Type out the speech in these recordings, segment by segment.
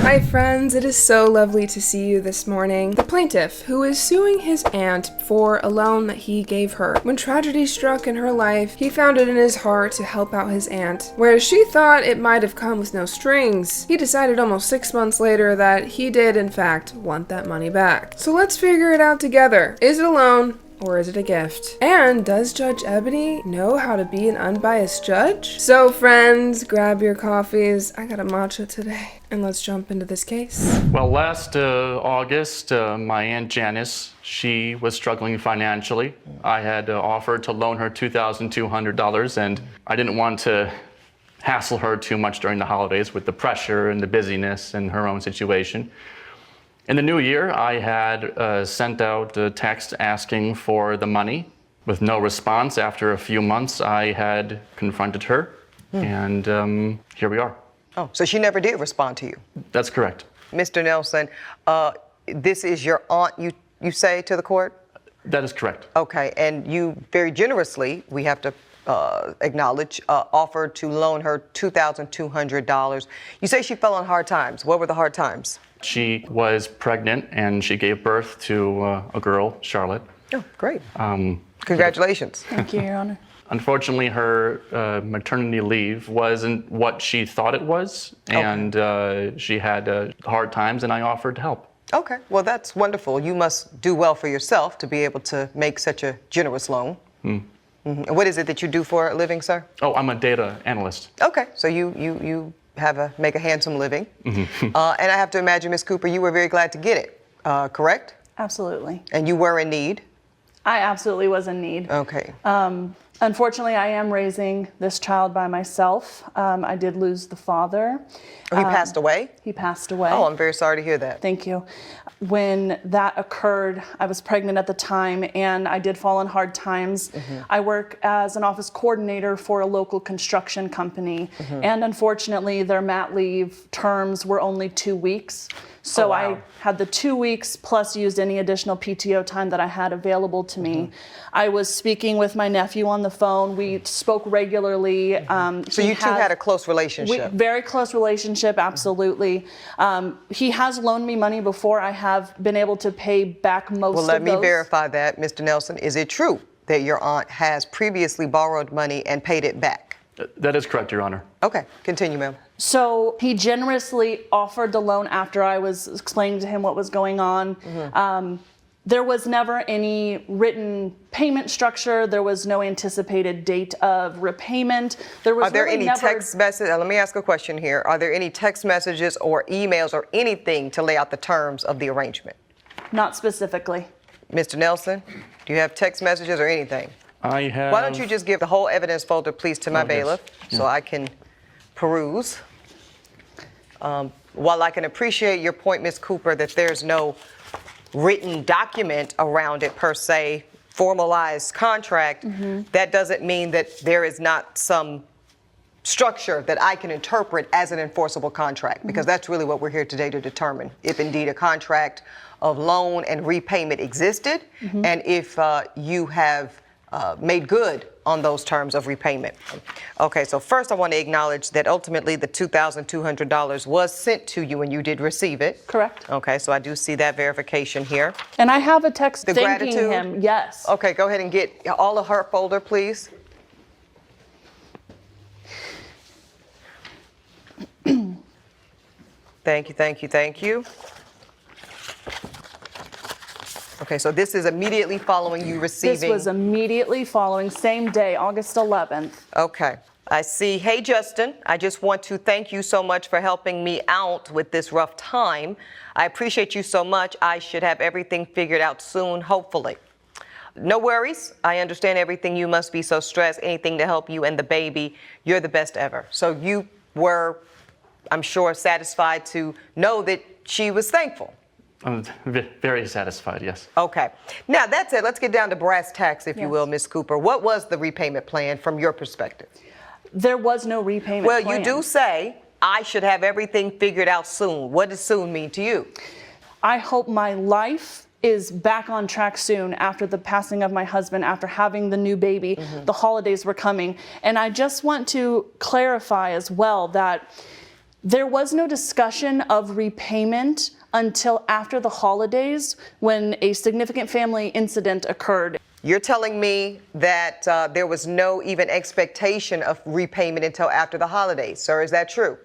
Hi friends, it is so lovely to see you this morning. The plaintiff, who is suing his aunt for a loan that he gave her. When tragedy struck in her life, he found it in his heart to help out his aunt. Whereas she thought it might have come with no strings, he decided almost 6 months later that he did in fact want that money back. So let's figure it out together. Is it a loan? Or is it a gift? And does Judge Ebony know how to be an unbiased judge? So friends, grab your coffees. I got a matcha today. And let's jump into this case. Well, last August, my Aunt Janice, she was struggling financially. I had offered to loan her $2,200, and I didn't want to hassle her too much during the holidays with the pressure and the busyness and her own situation. In the new year, I had sent out a text asking for the money. With no response, after a few months, I had confronted her, and here we are. Oh, so she never did respond to you? That's correct. Mr. Nelson, this is your aunt, you say to the court? That is correct. Okay, and you very generously, we have to acknowledge, offered to loan her $2,200. You say she fell on hard times. What were the hard times? She was pregnant and she gave birth to a girl, Charlotte. Oh, great. Congratulations. Thank you, Your Honor. Unfortunately, her maternity leave wasn't what she thought it was, and she had hard times, and I offered to help. Okay, well, that's wonderful. You must do well for yourself to be able to make such a generous loan. And what is it that you do for a living, sir? Oh, I'm a data analyst. Okay, so you make a handsome living. And I have to imagine, Ms. Cooper, you were very glad to get it, correct? Absolutely. And you were in need? I absolutely was in need. Okay. Unfortunately, I am raising this child by myself. I did lose the father. Oh, he passed away? He passed away. Oh, I'm very sorry to hear that. Thank you. When that occurred, I was pregnant at the time, and I did fall on hard times. I work as an office coordinator for a local construction company, and unfortunately, their mat leave terms were only 2 weeks. So I had the 2 weeks plus used any additional PTO time that I had available to me. I was speaking with my nephew on the phone. We spoke regularly. So you two had a close relationship? Very close relationship, absolutely. He has loaned me money before. I have been able to pay back most of those. Well, let me verify that, Mr. Nelson. Is it true that your aunt has previously borrowed money and paid it back? That is correct, Your Honor. Okay, continue, ma'am. So he generously offered the loan after I was explaining to him what was going on. There was never any written payment structure. There was no anticipated date of repayment. Are there any text messages? Let me ask a question here. Are there any text messages or emails or anything to lay out the terms of the arrangement? Not specifically. Mr. Nelson, do you have text messages or anything? I have... Why don't you just give the whole evidence folder, please, to my bailiff, so I can peruse. While I can appreciate your point, Ms. Cooper, that there's no written document around it per se, formalized contract, that doesn't mean that there is not some structure that I can interpret as an enforceable contract, because that's really what we're here today to determine, if indeed a contract of loan and repayment existed, and if you have made good on those terms of repayment. Okay, so first I want to acknowledge that ultimately the $2,200 was sent to you and you did receive it. Correct. Okay, so I do see that verification here. And I have a text thanking gratitude? him, yes. Okay, go ahead and get all of her folder, please. Thank you, thank you, thank you. Okay, so this is immediately following you receiving... This was immediately following, same day, August 11th. Okay. I see. Hey, Justin, I just want to thank you so much for helping me out with this rough time. I appreciate you so much. I should have everything figured out soon, hopefully. No worries. I understand everything. You must be so stressed. Anything to help you and the baby. You're the best ever. So you were, I'm sure, satisfied to know that she was thankful. I'm very satisfied, yes. Okay. Now, that's it. Let's get down to brass tacks, if you will, Ms. Cooper. What was the repayment plan from your perspective? There was no repayment plan. Well, you do say, I should have everything figured out soon. What does soon mean to you? I hope my life is back on track soon after the passing of my husband, after having the new baby. The holidays were coming. And I just want to clarify as well that There was no discussion of repayment until after the holidays when a significant family incident occurred. You're telling me that there was no even expectation of repayment until after the holidays, sir. Is that true?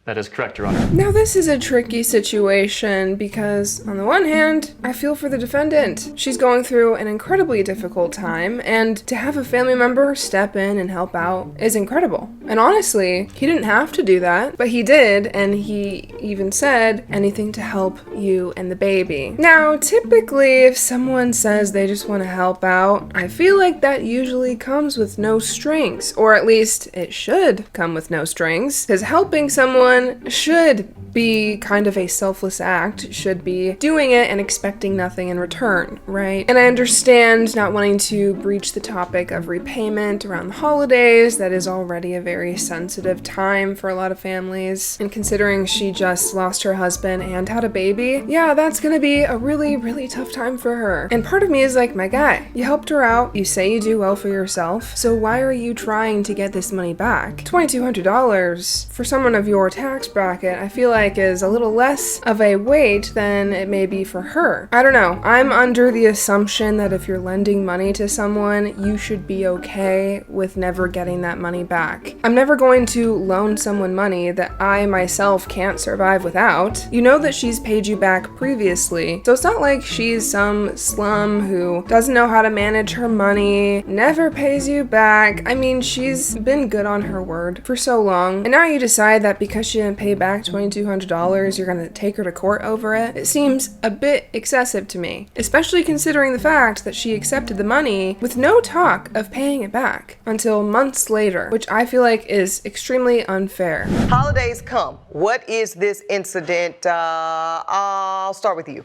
That is correct, Your Honor. Now, this is a tricky situation because, on the one hand, I feel for the defendant. She's going through an incredibly difficult time, and to have a family member step in and help out is incredible. And honestly, he didn't have to do that, but he did, and he even said anything to help you and the baby. Now, typically, if someone says they just want to help out, I feel like that usually comes with no strings, or at least it should come with no strings, because helping someone should be kind of a selfless act, should be doing it and expecting nothing in return, right? And I understand not wanting to breach the topic of repayment around the holidays. That is already a very sensitive time for a lot of families. And considering she just lost her husband and had a baby, yeah, that's gonna be a really, really tough time for her. And part of me is like, my guy, you helped her out, you say you do well for yourself, so why are you trying to get this money back? $2,200 for someone of your tax bracket, I feel like is a little less of a weight than it may be for her. I don't know. I'm under the assumption that if you're lending money to someone, you should be okay with never getting that money back. I'm never going to loan someone money that I myself can't survive without. You know that she's paid you back previously, so it's not like she's some slum who doesn't know how to manage her money, never pays you back. I mean, she's been good on her word for so long, and now you decide that because she didn't pay back $2,200, you're gonna take her to court over it. It seems a bit excessive to me, especially considering the fact that she accepted the money with no talk of paying it back until months later, which I feel like is extremely unfair. Holidays come. What is this incident? I'll start with you.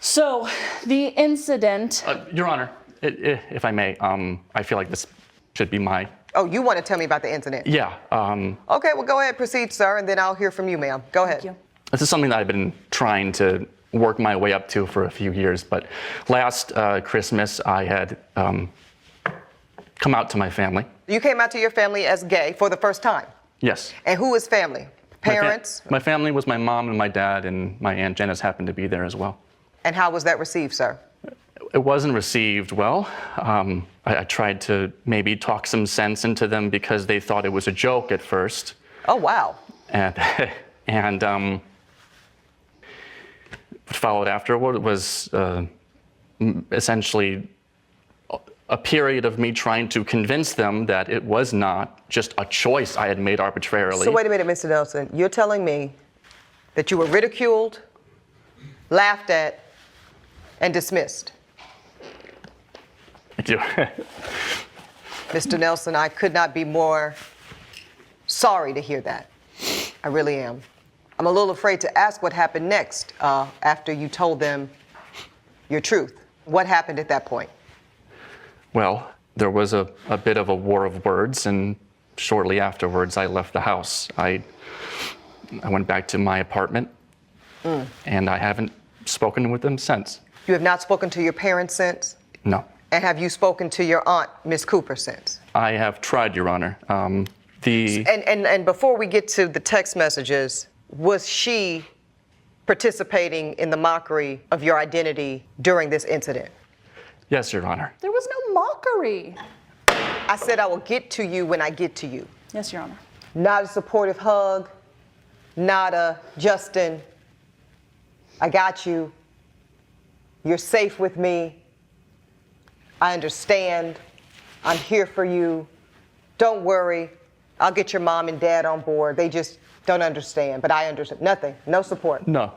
So the incident, Your Honor, if I may, I feel like this should be my... Oh, you want to tell me about the incident? Yeah. Okay, well, go ahead, proceed, sir, and then I'll hear from you, ma'am. Go ahead. Thank you. This is something that I've been trying to work my way up to for a few years, but last Christmas I had come out to my family. You came out to your family as gay for the first time? Yes. And who is family? Parents? My family was my mom and my dad, and my Aunt Janice happened to be there as well. And how was that received, sir? It wasn't received well. I tried to maybe talk some sense into them because they thought it was a joke at first. Oh, wow. And what followed afterward was essentially a period of me trying to convince them that it was not just a choice I had made arbitrarily. So wait a minute, Mr. Nelson. You're telling me that you were ridiculed, laughed at, and dismissed? I do. Mr. Nelson, I could not be more sorry to hear that. I really am. I'm a little afraid to ask what happened next after you told them your truth. What happened at that point? Well, there was a bit of a war of words, and shortly afterwards I left the house. I went back to my apartment, and I haven't spoken with them since. You have not spoken to your parents since? No. And have you spoken to your aunt, Miss Cooper, since? I have tried, Your Honor. And before we get to the text messages, was she participating in the mockery of your identity during this incident? Yes, Your Honor. there was no mockery. I said I will get to you when I get to you. Yes, Your Honor. Not a supportive hug, not a Justin, I got you, you're safe with me, I understand, I'm here for you, don't worry, I'll get your mom and dad on board. They just don't understand, but I understand. Nothing, no support. No.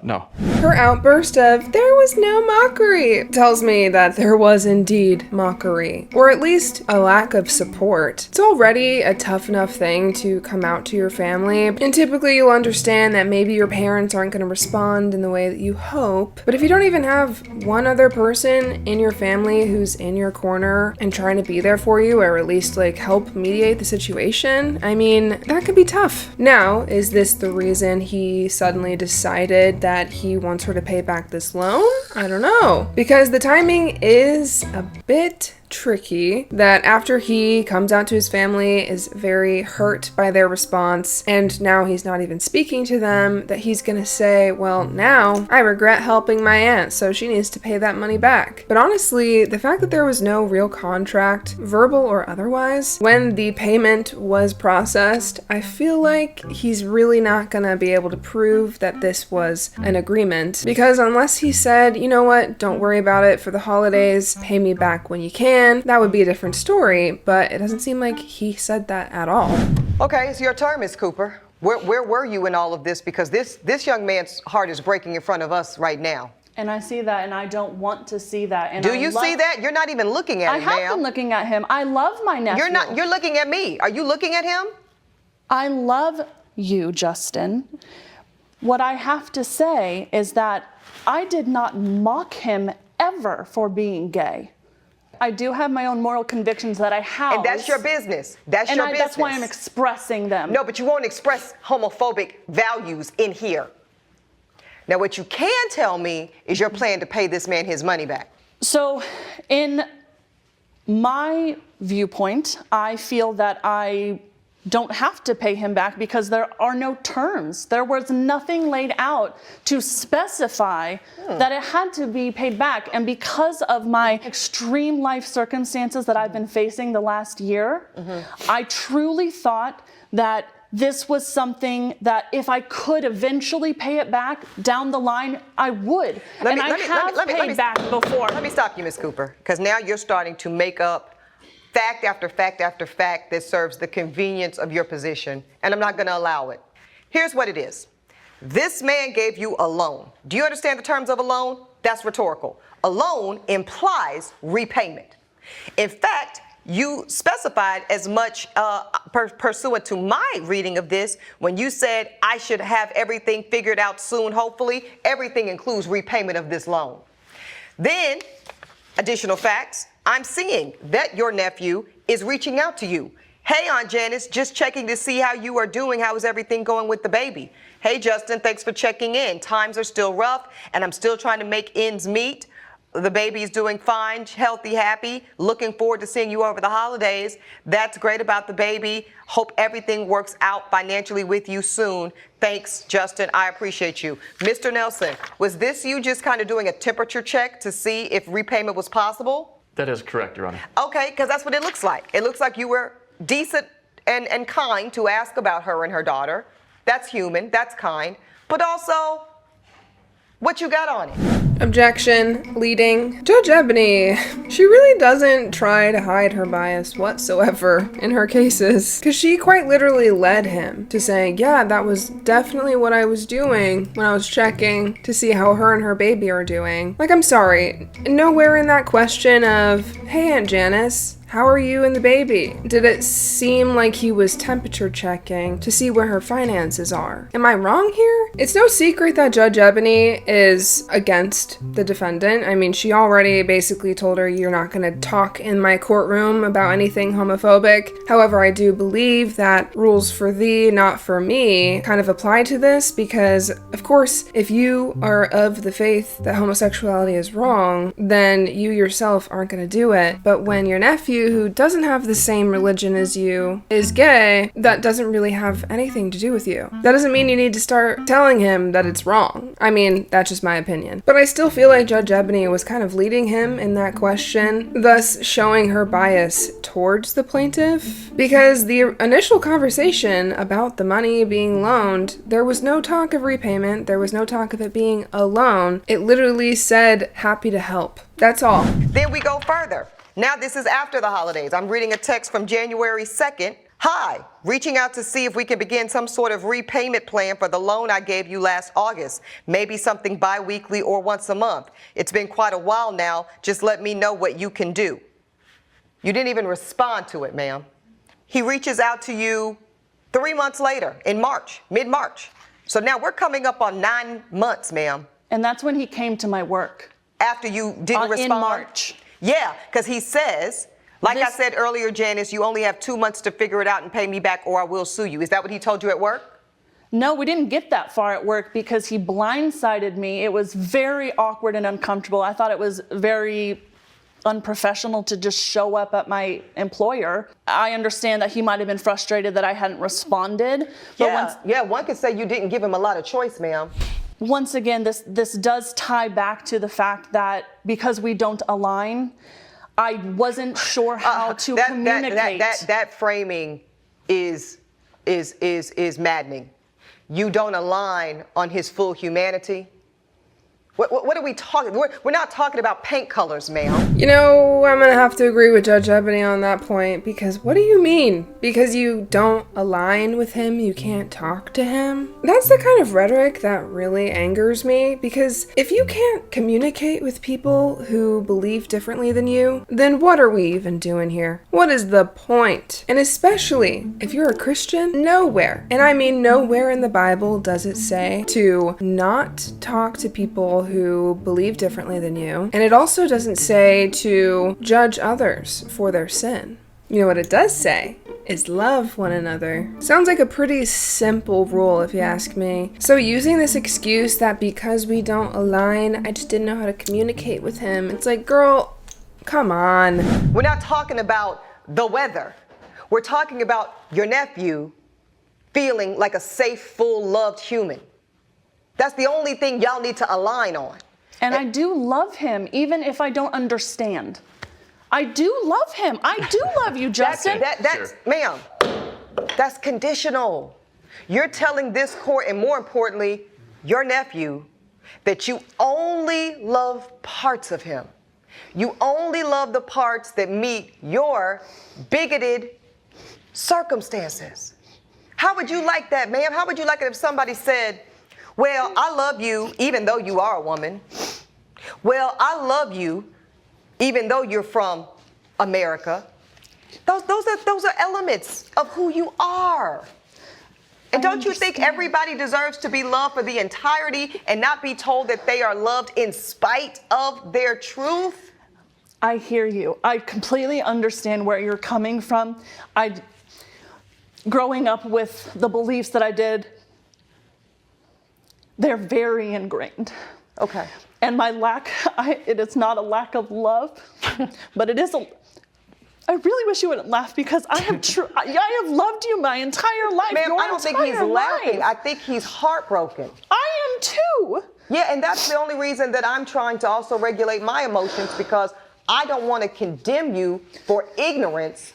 Her outburst of, "There was no mockery," tells me that there was indeed mockery, or at least a lack of support. It's already a tough enough thing to come out to your family, and typically you'll understand that maybe your parents aren't going to respond in the way that you hope, but if you don't even have one other person in your family who's in your corner and trying to be there for you, or at least like help mediate the situation, I mean, that could be tough. Now, is this the reason he suddenly decided that he wants her to pay back this loan? I don't know. Because the timing is a bit tricky that after he comes out to his family, is very hurt by their response, and now he's not even speaking to them, that he's gonna say, well, now I regret helping my aunt, so she needs to pay that money back. But honestly, the fact that there was no real contract, verbal or otherwise, when the payment was processed, I feel like he's really not gonna be able to prove that this was an agreement, because unless he said, you know what, don't worry about it for the holidays, pay me back when you can, that would be a different story, but it doesn't seem like he said that at all. Okay, it's your turn, Ms. Cooper. Where were you in all of this? Because this young man's heart is breaking in front of us right now. And I see that, and I don't want to see that. And Do you see that? You're not even looking at him, ma'am. I have been looking at him. I love my nephew. You're looking at me. Are you looking at him? I love you, Justin. What I have to say is that I did not mock him ever for being gay. I do have my own moral convictions that I have. And that's your business. That's your business. That's why I'm expressing them. No, but you won't express homophobic values in here. Now, what you can tell me is your plan to pay this man his money back. So, in my viewpoint, I feel that I don't have to pay him back because there are no terms. There was nothing laid out to specify that it had to be paid back. And because of my extreme life circumstances that I've been facing the last year, I truly thought that this was something that if I could eventually pay it back down the line, I would. And I have paid back before. Let me stop you, Ms. Cooper, because now you're starting to make up fact after fact after fact that serves the convenience of your position, and I'm not going to allow it. Here's what it is. This man gave you a loan. Do you understand the terms of a loan? That's rhetorical. A loan implies repayment. In fact, you specified as much pursuant to my reading of this when you said I should have everything figured out soon, hopefully. Everything includes repayment of this loan. Then, additional facts, I'm seeing that your nephew is reaching out to you. Hey, Aunt Janice, just checking to see how you are doing. How is everything going with the baby? Hey, Justin, thanks for checking in. Times are still rough, and I'm still trying to make ends meet. The baby's doing fine, healthy, happy. Looking forward to seeing you over the holidays. That's great about the baby. Hope everything works out financially with you soon. Thanks, Justin. I appreciate you. Mr. Nelson, was this you just kind of doing a temperature check to see if repayment was possible? That is correct, Your Honor. Okay, because that's what it looks like. It looks like you were decent and kind to ask about her and her daughter. That's human, that's kind. But also, what you got on it? Objection, leading. Judge Ebony, she really doesn't try to hide her bias whatsoever in her cases, because she quite literally led him to saying, yeah, that was definitely what I was doing when I was checking to see how her and her baby are doing. Like, I'm sorry, nowhere in that question of, hey, Aunt Janice, how are you and the baby? Did it seem like he was temperature checking to see where her finances are? Am I wrong here? It's no secret that Judge Ebony is against the defendant. I mean, she already basically told her, you're not going to talk in my courtroom about anything homophobic. However, I do believe that rules for thee, not for me, kind of apply to this because, of course, if you are of the faith that homosexuality is wrong, then you yourself aren't going to do it. But when your nephew, who doesn't have the same religion as you, is gay, that doesn't really have anything to do with you. That doesn't mean you need to start telling him that it's wrong. I mean, that's just my opinion. But I still feel like Judge Ebony was kind of leading him in that question, thus showing her bias towards the plaintiff. Because the initial conversation about the money being loaned, there was no talk of repayment, there was no talk of it being a loan. It literally said, happy to help. That's all. Then we go further. Now this is after the holidays. I'm reading a text from January 2nd. Hi, reaching out to see if we can begin some sort of repayment plan for the loan I gave you last August. Maybe something bi-weekly or once a month. It's been quite a while now. Just let me know what you can do. You didn't even respond to it, ma'am. He reaches out to you 3 months later in March, mid-March. So now we're coming up on 9 months, ma'am. And that's when he came to my work. After you didn't respond? In March. Yeah, because he says, I said earlier, Janice, you only have 2 months to figure it out and pay me back or I will sue you. Is that what he told you at work? No, we didn't get that far at work because he blindsided me. It was very awkward and uncomfortable. I thought it was very unprofessional to just show up at my employer. I understand that he might have been frustrated that I hadn't responded. But one could say you didn't give him a lot of choice, ma'am. once again, this does tie back to the fact that because we don't align, I wasn't sure how to communicate. That framing is maddening. You don't align on his full humanity. What are we talking? We're not talking about paint colors, ma'am. You know, I'm gonna have to agree with Judge Ebony on that point, because what do you mean? Because you don't align with him, you can't talk to him? That's the kind of rhetoric that really angers me, because if you can't communicate with people who believe differently than you, then what are we even doing here? What is the point? And especially if you're a Christian, nowhere, and I mean nowhere in the Bible does it say to not talk to people who believe differently than you. And it also doesn't say to judge others for their sin. You know what it does say is love one another. Sounds like a pretty simple rule if you ask me. So using this excuse that because we don't align, I just didn't know how to communicate with him, it's like, girl, come on. We're not talking about the weather. We're talking about your nephew feeling like a safe, full, loved human. That's the only thing y'all need to align on. And I do love him, even if I don't understand. I do love him. I do love you, Justin. That's ma'am, that's conditional. You're telling this court, and more importantly, your nephew, that you only love parts of him. You only love the parts that meet your bigoted circumstances. How would you like that, ma'am? How would you like it if somebody said, well, I love you even though you are a woman. Well, I love you even though you're from America. Those are elements of who you are. And don't you think everybody deserves to be loved for the entirety and not be told that they are loved in spite of their truth? I hear you. I completely understand where you're coming from. Growing up with the beliefs that I did, they're very ingrained. Okay. And my it is not a lack of love, but it is I really wish you wouldn't laugh, because I have loved you my entire life. Ma'am, I don't think he's laughing. I think he's heartbroken. I am too. Yeah, and that's the only reason that I'm trying to also regulate my emotions, because I don't want to condemn you for ignorance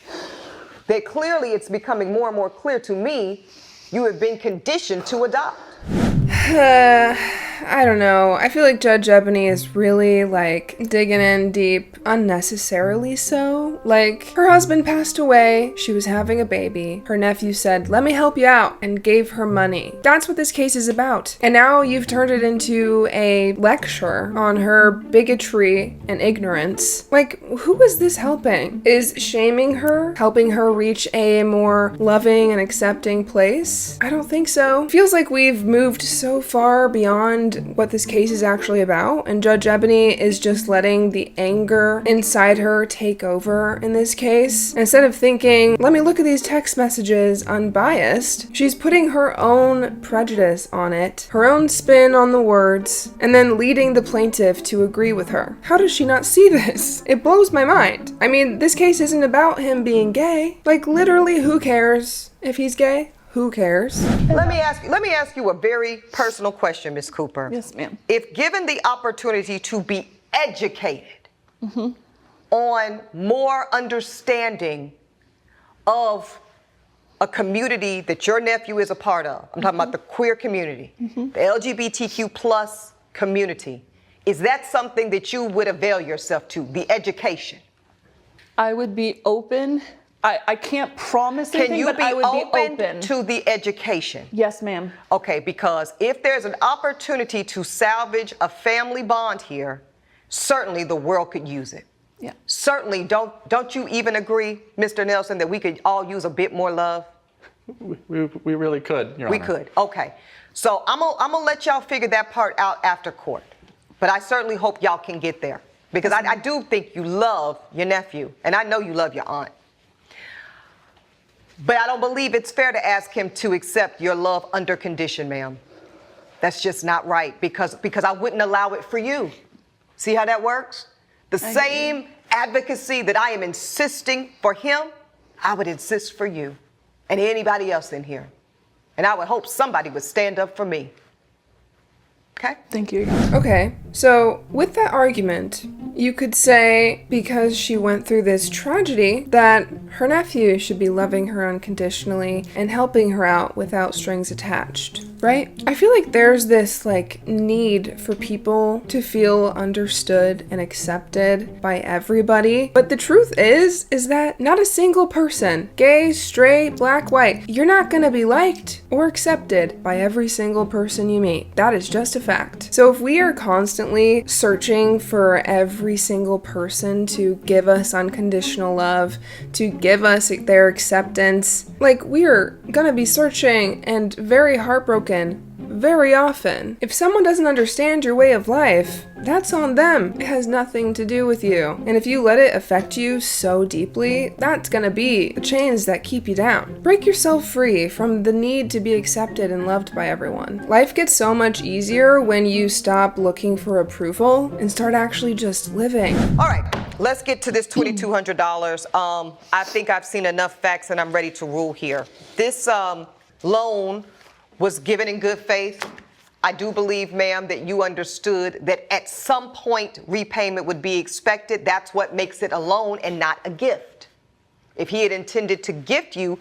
that clearly it's becoming more and more clear to me you have been conditioned to adopt. I don't know. I feel like Judge Ebony is really, digging in deep, unnecessarily so. Her husband passed away, she was having a baby, her nephew said, let me help you out, and gave her money. That's what this case is about. And now you've turned it into a lecture on her bigotry and ignorance. Who is this helping? Is shaming her helping her reach a more loving and accepting place? I don't think so. Feels like we've moved so far beyond what this case is actually about, and Judge Ebony is just letting the anger inside her take over in this case. Instead of thinking, let me look at these text messages unbiased, she's putting her own prejudice on it, her own spin on the words, and then leading the plaintiff to agree with her. How does she not see this? It blows my mind. I mean, this case isn't about him being gay. Literally, who cares if he's gay? Who cares? Let me ask you a very personal question, Ms. Cooper. Yes, ma'am. If given the opportunity to be educated on more understanding of a community that your nephew is a part of, I'm talking about the queer community, the LGBTQ plus community, is that something that you would avail yourself to, the education? I would be open. I can't promise anything, but I would be open to the education? Yes, ma'am. Okay, because if there's an opportunity to salvage a family bond here, certainly the world could use it. Yeah. Certainly, don't you even agree, Mr. Nelson, that we could all use a bit more love? We really could, Your Honor. We could, okay. So I'm gonna let y'all figure that part out after court. But I certainly hope y'all can get there, because I do think you love your nephew, and I know you love your aunt. But I don't believe it's fair to ask him to accept your love under condition, ma'am. That's just not right, because I wouldn't allow it for you. See how that works? The same advocacy that I am insisting for him, I would insist for you and anybody else in here. And I would hope somebody would stand up for me. Okay? Thank you. Okay, so with that argument, you could say because she went through this tragedy that her nephew should be loving her unconditionally and helping her out without strings attached, right? I feel like there's this need for people to feel understood and accepted by everybody. But the truth is that not a single person, gay, straight, black, white, you're not gonna be liked or accepted by every single person you meet. That is just a fact. So if we are constantly searching for every single person to give us unconditional love, to give us their acceptance, we are gonna be searching and very heartbroken very often. If someone doesn't understand your way of life, that's on them. It has nothing to do with you. And if you let it affect you so deeply, that's gonna be the chains that keep you down. Break yourself free from the need to be accepted and loved by everyone. Life gets so much easier when you stop looking for approval and start actually just living. All right, let's get to this $2,200. I think I've seen enough facts and I'm ready to rule here. This loan was given in good faith. I do believe, ma'am, that you understood that at some point repayment would be expected. That's what makes it a loan and not a gift. If he had intended to gift you,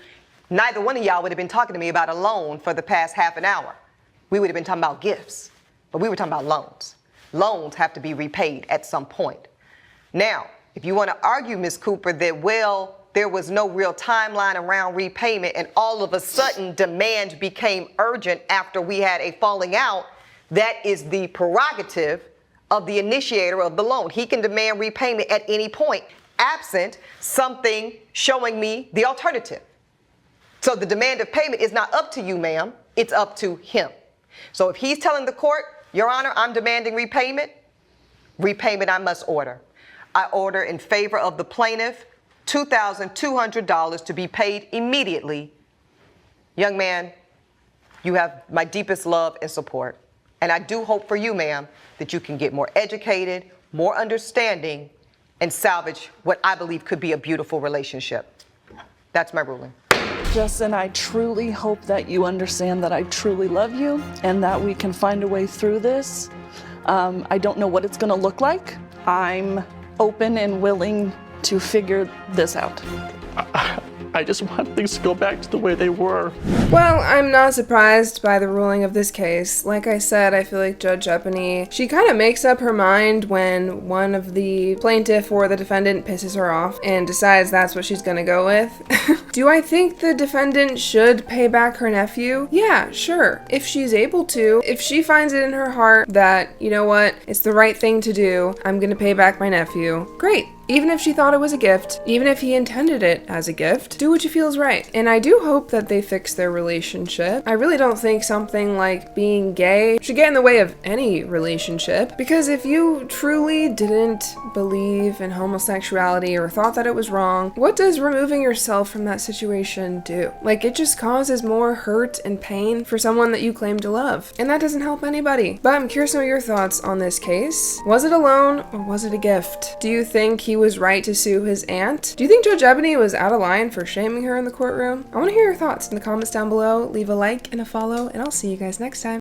neither one of y'all would have been talking to me about a loan for the past half an hour. We would have been talking about gifts, but we were talking about loans. Loans have to be repaid at some point. Now, if you want to argue, Ms. Cooper, that, there was no real timeline around repayment and all of a sudden demand became urgent after we had a falling out, that is the prerogative of the initiator of the loan. He can demand repayment at any point, absent something showing me the alternative. So the demand of payment is not up to you, ma'am. It's up to him. So if he's telling the court, Your Honor, I'm demanding repayment I must order. I order in favor of the plaintiff $2,200 to be paid immediately. Young man, you have my deepest love and support. And I do hope for you, ma'am, that you can get more educated, more understanding, and salvage what I believe could be a beautiful relationship. That's my ruling. Justin, I truly hope that you understand that I truly love you and that we can find a way through this. I don't know what it's going to look like. I'm open and willing to figure this out. I just want things to go back to the way they were. Well, I'm not surprised by the ruling of this case. Like I said, I feel like Judge Epney, she kind of makes up her mind when one of the plaintiff or the defendant pisses her off and decides that's what she's gonna go with. Do I think the defendant should pay back her nephew? Yeah, sure. If she's able to. If she finds it in her heart that, you know what, it's the right thing to do, I'm gonna pay back my nephew. Great. Even if she thought it was a gift, even if he intended it as a gift, do what you feel is right. And I do hope that they fix their relationship. I really don't think something like being gay should get in the way of any relationship, because if you truly didn't believe in homosexuality or thought that it was wrong, what does removing yourself from that situation do? It just causes more hurt and pain for someone that you claim to love. And that doesn't help anybody. But I'm curious to know your thoughts on this case. Was it a loan or was it a gift? Do you think he was right to sue his aunt? Do you think Judge Epney was out of line for shaming her in the courtroom? I want to hear your thoughts in the comments down below. Leave a like and a follow, and I'll see you guys next time.